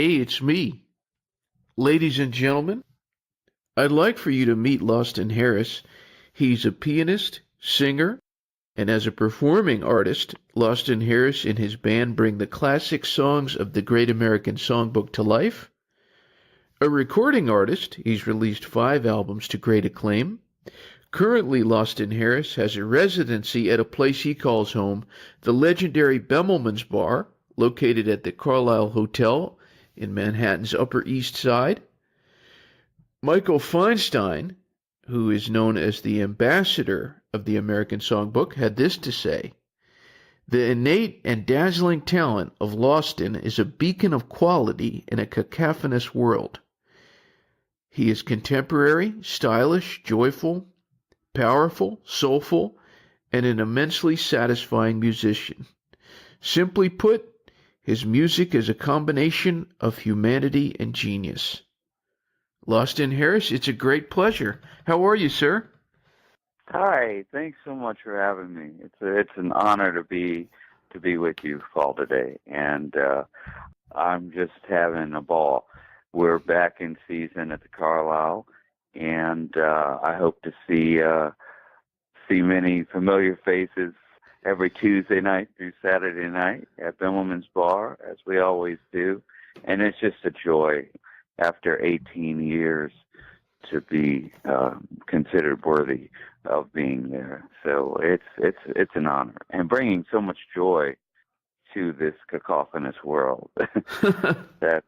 Hey, it's me. Ladies and gentlemen, I'd like for you to meet Loston Harris. He's a pianist, singer, and as a performing artist, Loston Harris and his band bring the classic songs of the Great American Songbook to life. A recording artist, he's released 5 albums to great acclaim. Currently, Loston Harris has a residency at a place he calls home, the legendary Bemelman's Bar, located at the Carlyle Hotel in Manhattan's Upper East Side. Michael Feinstein, who is known as the ambassador of the American Songbook, had this to say: "The innate and dazzling talent of Loston is a beacon of quality in a cacophonous world. He is contemporary, stylish, joyful, powerful, soulful, and an immensely satisfying musician. Simply put, his music is a combination of humanity and genius." Loston Harris, it's a great pleasure. How are you, sir? Hi, thanks so much for having me. It's an honor to be with you all today, and I'm just having a ball. We're back in season at the Carlisle, and I hope to see many familiar faces every Tuesday night through Saturday night at Bemelman's Bar, as we always do. And it's just a joy after 18 years to be considered worthy of being there. So it's an honor, and bringing so much joy to this cacophonous world. That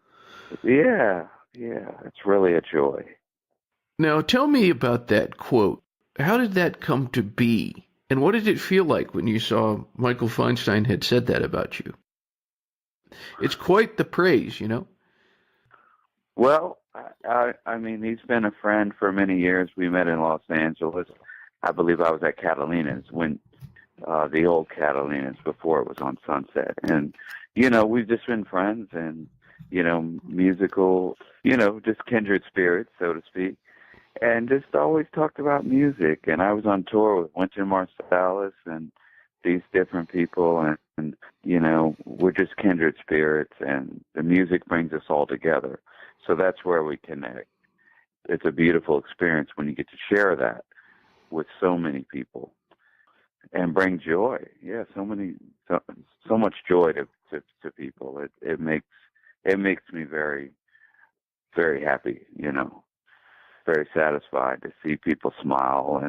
yeah, it's really a joy. Now, tell me about that quote. How did that come to be? And what did it feel like when you saw Michael Feinstein had said that about you? It's quite the praise, you know? Well, I mean, he's been a friend for many years. We met in Los Angeles. I believe I was at Catalina's when the old Catalina's before it was on Sunset. And, we've just been friends and, musical, just kindred spirits, so to speak. And just always talked about music. And I was on tour with Wynton Marsalis and these different people. And, we're just kindred spirits. And the music brings us all together. So that's where we connect. It's a beautiful experience when you get to share that with so many people and bring joy. Yeah, so much joy to people. It makes me very, very happy, very satisfied to see people smile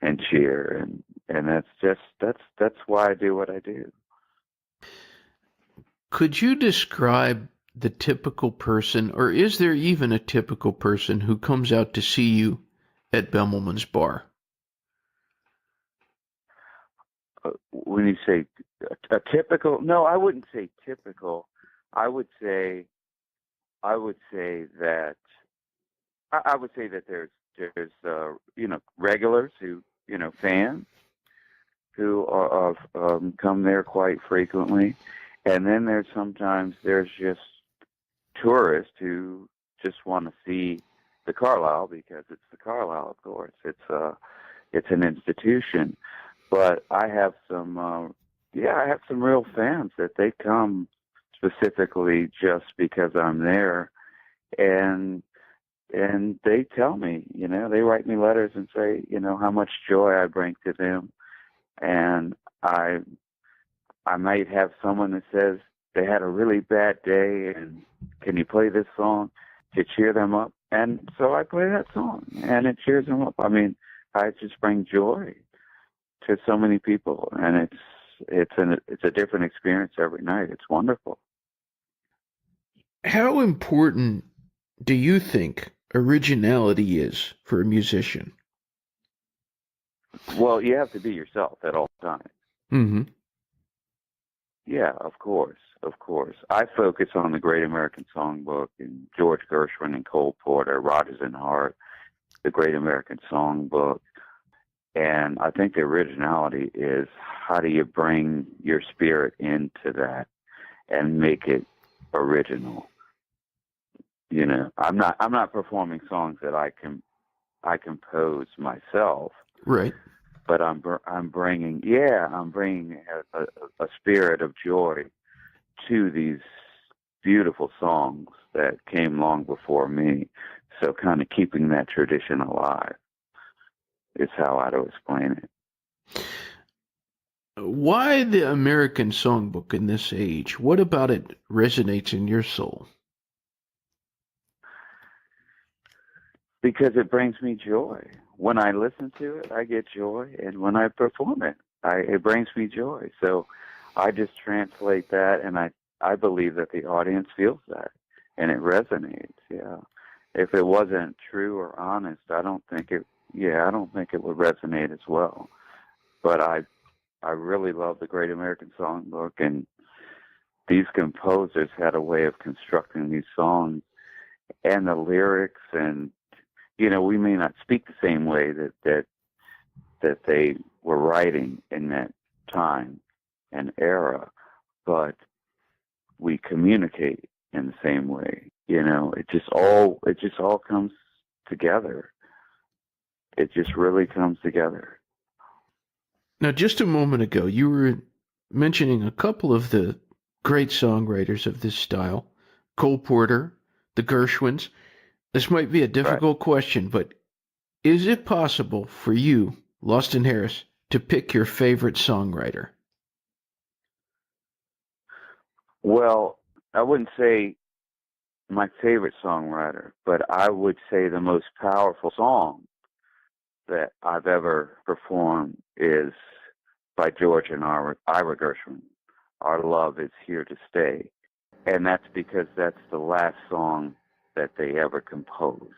and cheer, and that's why I do what I do. Could you describe the typical person, or is there even a typical person who comes out to see you at Bemelman's Bar? When you say a typical, no, I wouldn't say typical. I would say that there's regulars who, fans who are come there quite frequently, and then there's just tourists who just want to see the Carlisle because it's the Carlisle, of course. It's an institution, but I have some real fans that they come specifically just because I'm there, and they tell me, they write me letters and say, how much joy I bring to them, and I might have someone that says they had a really bad day and can you play this song to cheer them up? And so I play that song and it cheers them up. I mean, I just bring joy to so many people, and it's a different experience every night. It's wonderful. How important do you think originality is for a musician? Well, you have to be yourself at all times. Mm-hmm. Yeah, of course. I focus on the Great American Songbook and George Gershwin and Cole Porter, Rodgers and Hart, the Great American Songbook. And I think the originality is how do you bring your spirit into that and make it original? I'm not performing songs that I compose myself. Right. But I'm bringing a spirit of joy to beautiful songs that came long before me. So kind of keeping that tradition alive is how I'd explain it. Why the American Songbook in this age? What about it resonates in your soul? Because it brings me joy. When I listen to it, I get joy, and when I perform it, it brings me joy. So I just translate that, and I believe that the audience feels that, and it resonates. Yeah. If it wasn't true or honest, I don't think it. Yeah, I don't think it would resonate as well. But I really love the Great American Songbook, and these composers had a way of constructing these songs and the lyrics, and we may not speak the same way that they were writing in that time and era, but we communicate in the same way. It just all comes together. It just really comes together. Now, just a moment ago, you were mentioning a couple of the great songwriters of this style, Cole Porter, the Gershwins. This might be a difficult question, but is it possible for you, Loston Harris, to pick your favorite songwriter? Well, I wouldn't say my favorite songwriter, but I would say the most powerful song that I've ever performed is by George and Ira Gershwin. Our Love Is Here to Stay. And that's because that's the last song that they ever composed.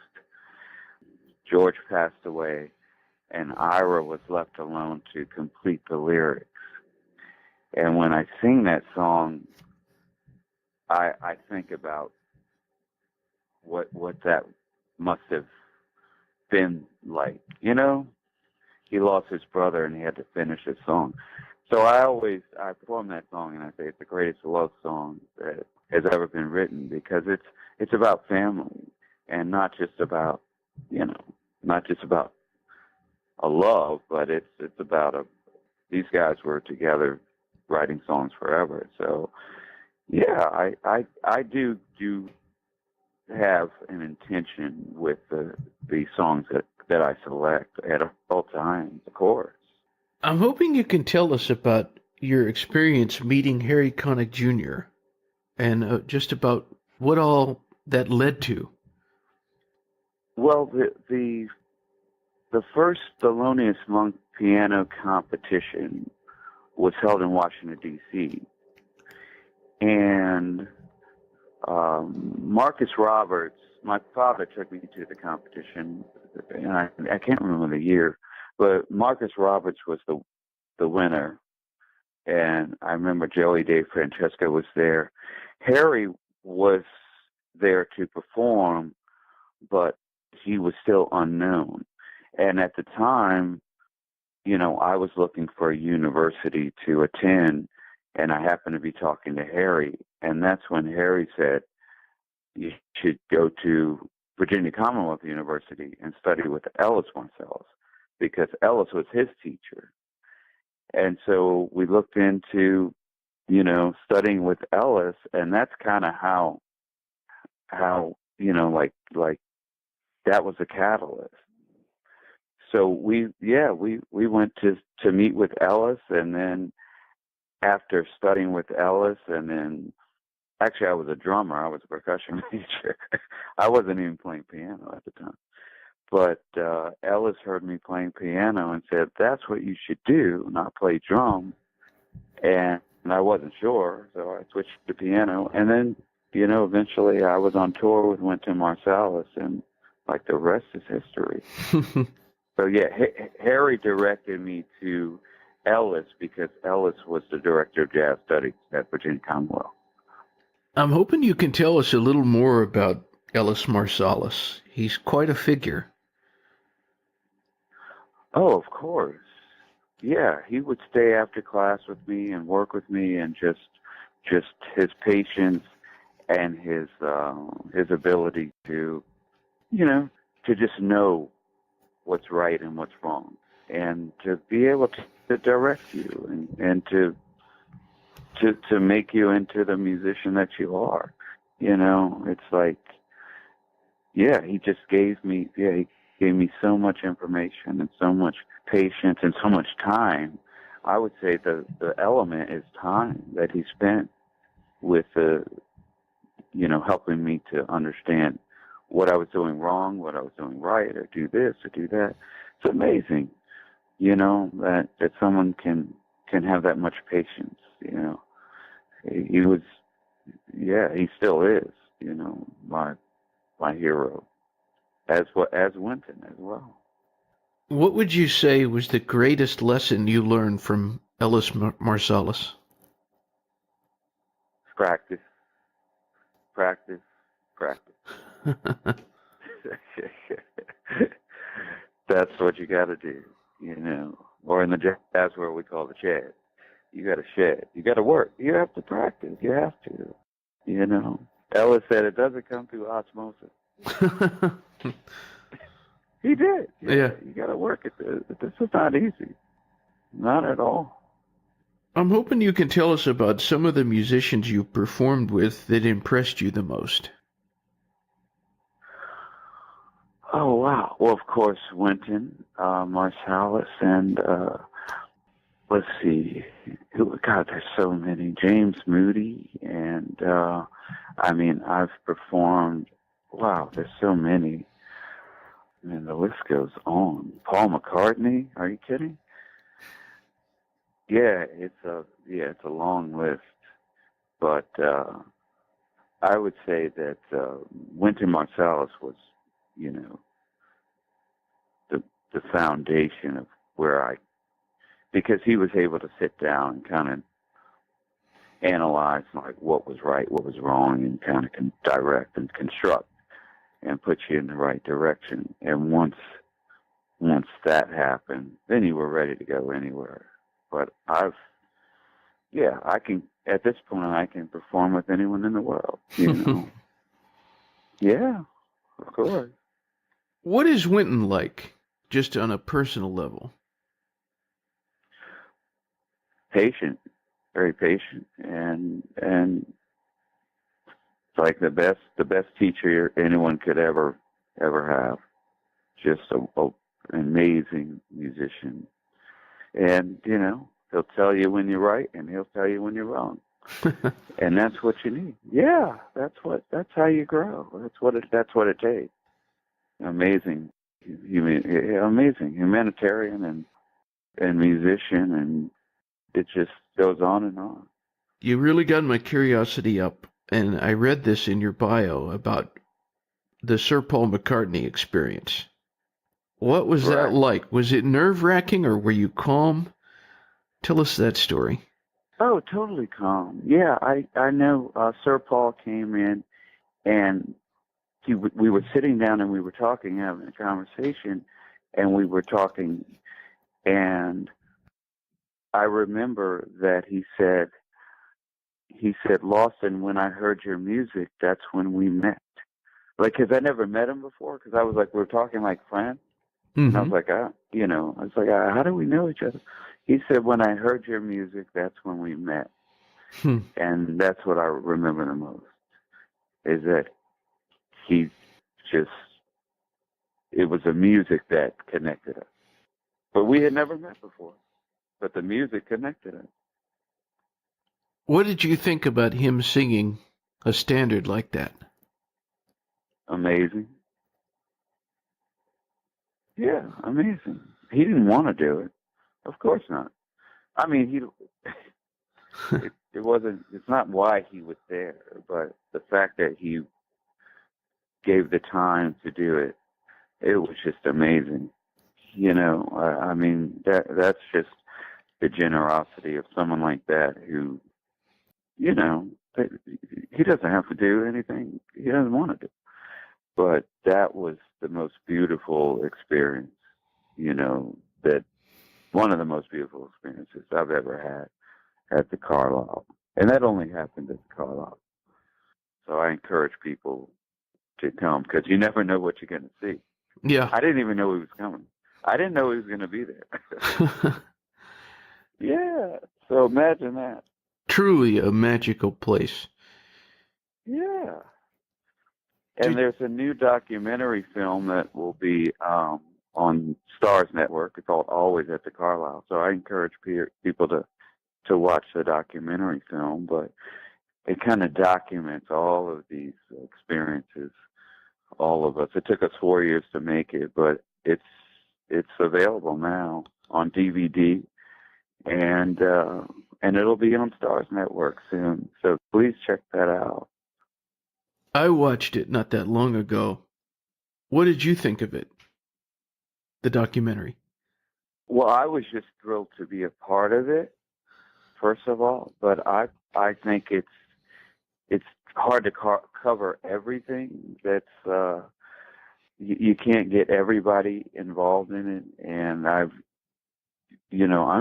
George passed away, and Ira was left alone to complete the lyrics. And when I sing that song, I think about what that must have been like. He lost his brother and he had to finish his song. So I perform that song and I say it's the greatest love song that has ever been written, because it's about family, and not just about a love, but it's about these guys were together writing songs forever. So yeah, I do have an intention with the songs that I select at all times, of course. I'm hoping you can tell us about your experience meeting Harry Connick Jr. and just about what all that led to. Well, the first Thelonious Monk piano competition was held in Washington, D.C., and Marcus Roberts, my father took me to the competition, and I can't remember the year, but Marcus Roberts was the winner, and I remember Joey DeFrancesco was there. Harry was there to perform, but he was still unknown. And at the time, I was looking for a university to attend, and I happened to be talking to Harry, and that's when Harry said, you should go to Virginia Commonwealth University and study with Ellis Marsalis, because Ellis was his teacher. And so we looked into, studying with Ellis, and that's kind of how, like that was a catalyst. So we went to meet with Ellis, and then after studying with Ellis, and then actually I was a drummer, I was a percussion major. I wasn't even playing piano at the time. But Ellis heard me playing piano and said, that's what you should do, not play drum. And I wasn't sure, so I switched to piano. And then, eventually I was on tour with Wynton Marsalis, and like the rest is history. So yeah, Harry directed me to Ellis because Ellis was the director of jazz studies at Virginia Commonwealth. I'm hoping you can tell us a little more about Ellis Marsalis. He's quite a figure. Oh, of course. Yeah, he would stay after class with me and work with me, and just his patience and his ability to, to just know what's right and what's wrong, and to be able to direct you and to make you into the musician that you are. It's like, yeah, he gave me so much information and so much patience and so much time. I would say the element is time that he spent with helping me to understand what I was doing wrong, what I was doing right, or do this or do that. It's amazing, that someone can have that much patience. He was, yeah, he still is, my hero, as Winton as well. What would you say was the greatest lesson you learned from Ellis Marsalis? Practice, practice, practice. That's what you got to do, Or in the jazz world, we call it shed. You got to shed. You got to work. You have to practice. You have to, Ellis said it doesn't come through osmosis. He did. Yeah. You got to work at this. This is not easy. Not at all. I'm hoping you can tell us about some of the musicians you performed with that impressed you the most. Oh, wow. Well, of course, Winton, Marsalis, and let's see. God, there's so many. James Moody, and I've performed. Wow, there's so many. And the list goes on. Paul McCartney, are you kidding? Yeah, it's a long list, but I would say that Wynton Marsalis was, the foundation of because he was able to sit down and kind of analyze like what was right, what was wrong, and kind of direct and construct and put you in the right direction. And once that happened, then you were ready to go anywhere. But I can, at this point, I can perform with anyone in the world, Yeah, of course. What is Winton like, just on a personal level? Patient, very patient, and it's like the best teacher anyone could ever have. Just an amazing musician, and he'll tell you when you're right, and he'll tell you when you're wrong, and that's what you need. Yeah, that's how you grow. That's what it takes. Amazing, amazing humanitarian and musician, and it just goes on and on. You really got my curiosity up, and I read this in your bio about the Sir Paul McCartney experience. What was that like? Was it nerve-wracking, or were you calm? Tell us that story. Oh, totally calm. Yeah, I know Sir Paul came in, and we were sitting down and we were talking, having a conversation, and we were talking, and I remember that he said, Lawson, when I heard your music, that's when we met. Like, because I never met him before, because I was like, we were talking like friends. Mm-hmm. And I was like, how do we know each other? He said, when I heard your music, that's when we met. And that's what I remember the most, is that it was the music that connected us. But we had never met before, but the music connected us. What did you think about him singing a standard like that? Amazing. Yeah, amazing. He didn't want to do it. Of course not. I mean, it's not why he was there, but the fact that he gave the time to do it, it was just amazing. That's just the generosity of someone like that who, he doesn't have to do anything he doesn't want to do. But that was the most beautiful experience, that one of the most beautiful experiences I've ever had at the Carlyle. And that only happened at the Carlyle. So I encourage people to come, because you never know what you're going to see. Yeah. I didn't even know he was coming. I didn't know he was going to be there. Yeah. So imagine that. Truly a magical place. Yeah. Did, And there's a new documentary film that will be on Stars Network. It's called Always at the Carlyle. So I encourage people to watch the documentary film, but it kind of documents all of these experiences, all of us. It took us 4 years to make it, but it's available now on DVD, and it'll be on Stars Network soon. So please check that out. I watched it not that long ago. What did you think of it, the documentary? Well, I was just thrilled to be a part of it, first of all, but I think it's hard to cover everything. That's you can't get everybody involved in it, and I'm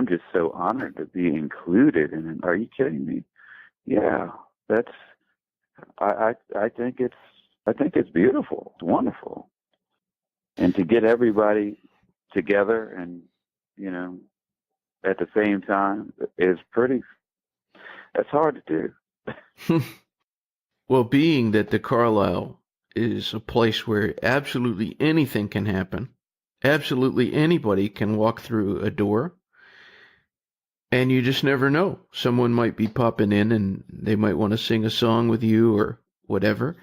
just so honored to be included in it. Are you kidding me? Yeah, that's I think it's beautiful. It's wonderful, and to get everybody together and at the same time is that's hard to do. Well, being that the Carlisle is a place where absolutely anything can happen, absolutely anybody can walk through a door, and you just never know. Someone might be popping in and they might want to sing a song with you or whatever.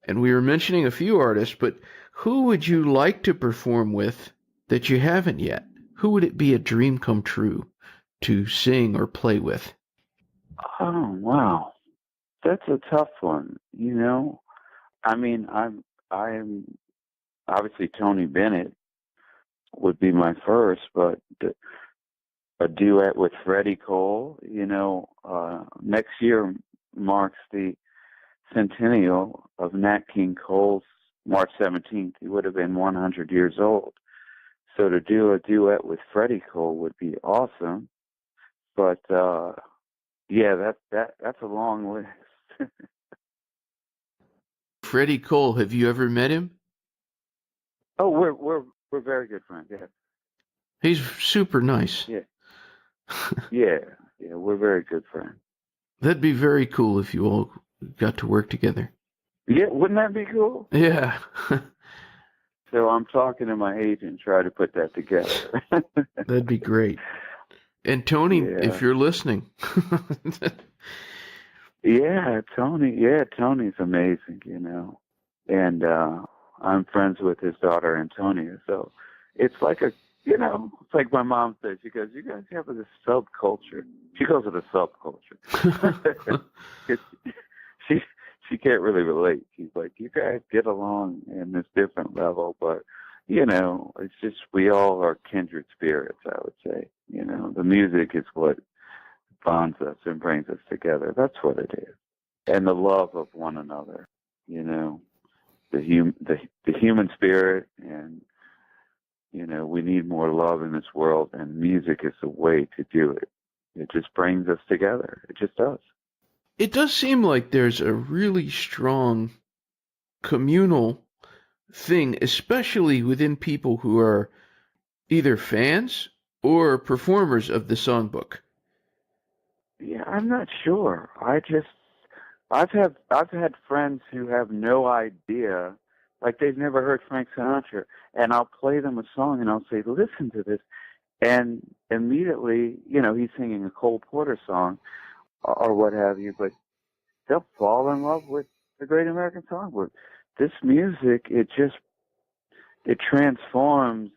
And we were mentioning a few artists, but who would you like to perform with that you haven't yet? Who would it be a dream come true to sing or play with? Oh, wow. That's a tough one. I mean, I'm obviously Tony Bennett would be my first, but a duet with Freddie Cole, next year marks the centennial of Nat King Cole's March 17th. He would have been 100 years old. So to do a duet with Freddie Cole would be awesome. But yeah, that's a long list. Freddie Cole, have you ever met him? Oh, we're very good friends. Yeah. He's super nice. Yeah. Yeah. We're very good friends. That'd be very cool if you all got to work together. Yeah, wouldn't that be cool? Yeah. So I'm talking to my agent, try to put that together. That'd be great. And Tony, if you're listening. Yeah, Tony. Yeah, Tony's amazing, And I'm friends with his daughter, Antonia. So it's like it's like my mom says. She goes, "You guys have this subculture." She calls it a subculture. she can't really relate. She's like, "You guys get along in this different level, but it's just we all are kindred spirits." I would say, the music is what bonds us and brings us together. That's what it is, and the love of one another. The human spirit, and we need more love in this world, and music is the way to do it. It just brings us together. It just does. It does seem like there's a really strong communal thing, especially within people who are either fans or performers of the songbook. Yeah, I'm not sure. I've had friends who have no idea, like they've never heard Frank Sinatra, and I'll play them a song and I'll say, "Listen to this," and immediately, he's singing a Cole Porter song or what have you, but they'll fall in love with the Great American Songbook. This music, it transforms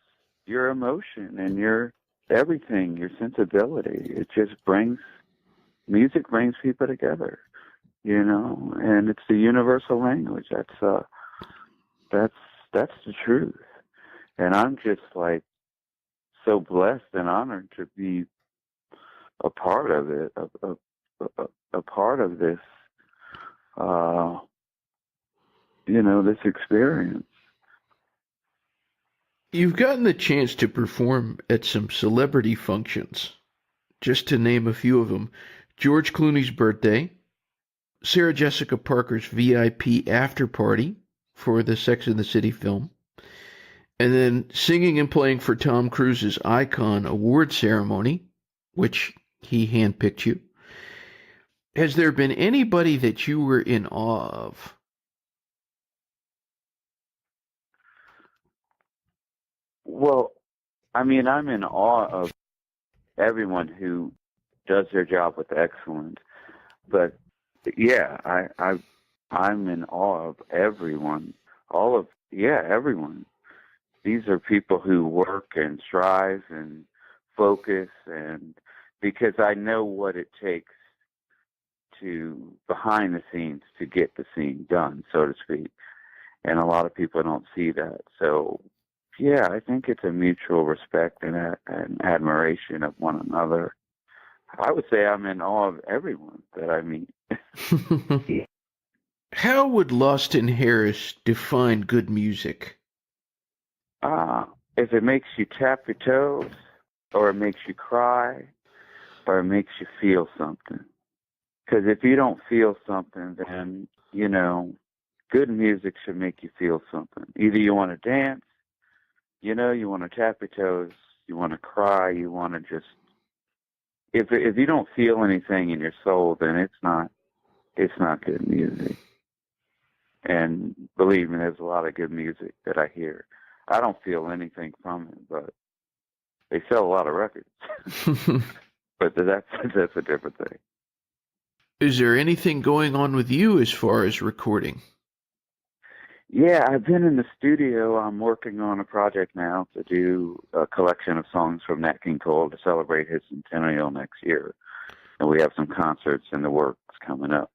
your emotion and your everything, your sensibility. Music brings people together, and it's the universal language. That's the truth. And I'm just like so blessed and honored to be a part of it, a part of this, this experience. You've gotten the chance to perform at some celebrity functions, just to name a few of them. George Clooney's birthday, Sarah Jessica Parker's VIP after party for the Sex and the City film, and then singing and playing for Tom Cruise's Icon award ceremony, which he handpicked you. Has there been anybody that you were in awe of? Well, I mean, I'm in awe of everyone who does their job with excellence. But yeah, I'm in awe of everyone. Everyone. These are people who work and strive and focus, and because I know what it takes to behind the scenes to get the scene done, so to speak. And a lot of people don't see that. So yeah, I think it's a mutual respect and admiration of one another. I would say I'm in awe of everyone that I meet. How would Loston Harris define good music? If it makes you tap your toes, or it makes you cry, or it makes you feel something. Because if you don't feel something, then, good music should make you feel something. Either you want to dance, you want to tap your toes, you want to cry, you want to just... If you don't feel anything in your soul, then it's not good music. And believe me, there's a lot of good music that I hear. I don't feel anything from it, but they sell a lot of records. But that's a different thing. Is there anything going on with you as far as recording? Yeah, I've been in the studio. I'm working on a project now to do a collection of songs from Nat King Cole to celebrate his centennial next year. And we have some concerts in the works coming up.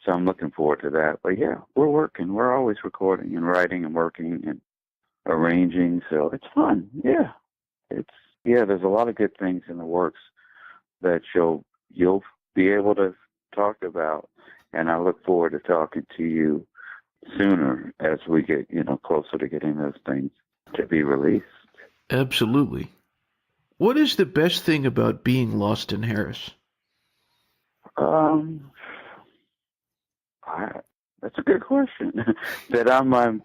So I'm looking forward to that. But yeah, we're working. We're always recording and writing and working and arranging. So it's fun. Yeah. There's a lot of good things in the works that you'll be able to talk about. And I look forward to talking to you sooner as we get, closer to getting those things to be released. Absolutely. What is the best thing about being Loston Harris? That's a good question. That I'm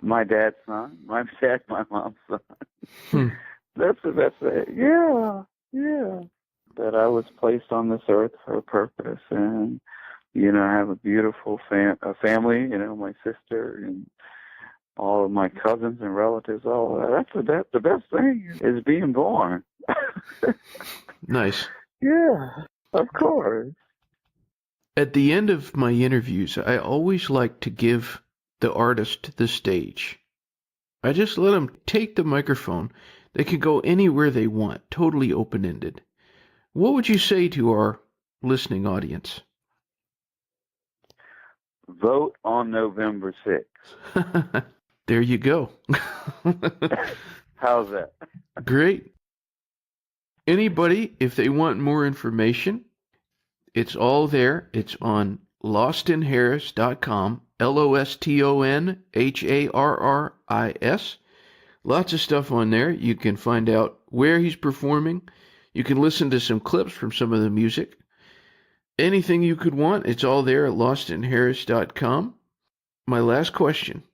my dad's son, my mom's son. That's the best thing. Yeah. That I was placed on this earth for a purpose, and I have a beautiful family. My sister and all of my cousins and relatives. All that. That's the best thing is being born. Nice. Yeah, of course. At the end of my interviews, I always like to give the artist the stage. I just let them take the microphone. They can go anywhere they want, totally open-ended. What would you say to our listening audience? Vote on November 6th. There you go. How's that? Great. Anybody, if they want more information, it's all there. It's on lostonharris.com, LOSTONHARRIS. Lots of stuff on there. You can find out where he's performing. You can listen to some clips from some of the music. Anything you could want, it's all there at lostonharris.com. My last question.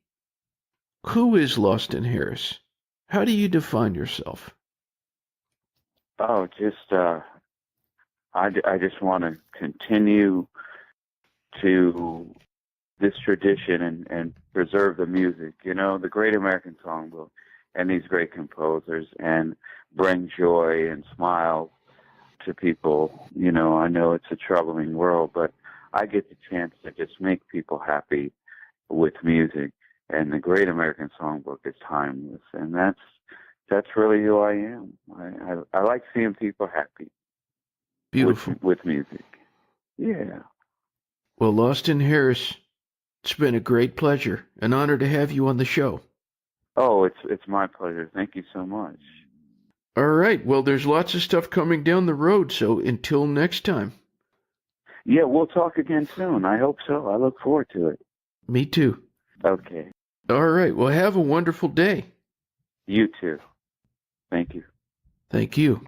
Who is Loston Harris? How do you define yourself? Oh, I just want to continue to this tradition and preserve the music, the Great American Songbook and these great composers, and bring joy and smiles to people. I know it's a troubling world, but I get the chance to just make people happy with music. And the Great American Songbook is timeless, and that's really who I am. I like seeing people happy. Beautiful. With music. Yeah. Well, Loston Harris, it's been a great pleasure, an honor to have you on the show. Oh, it's my pleasure. Thank you so much. All right. Well, there's lots of stuff coming down the road, so until next time. Yeah, we'll talk again soon. I hope so. I look forward to it. Me too. Okay. All right. Well, have a wonderful day. You too. Thank you. Thank you.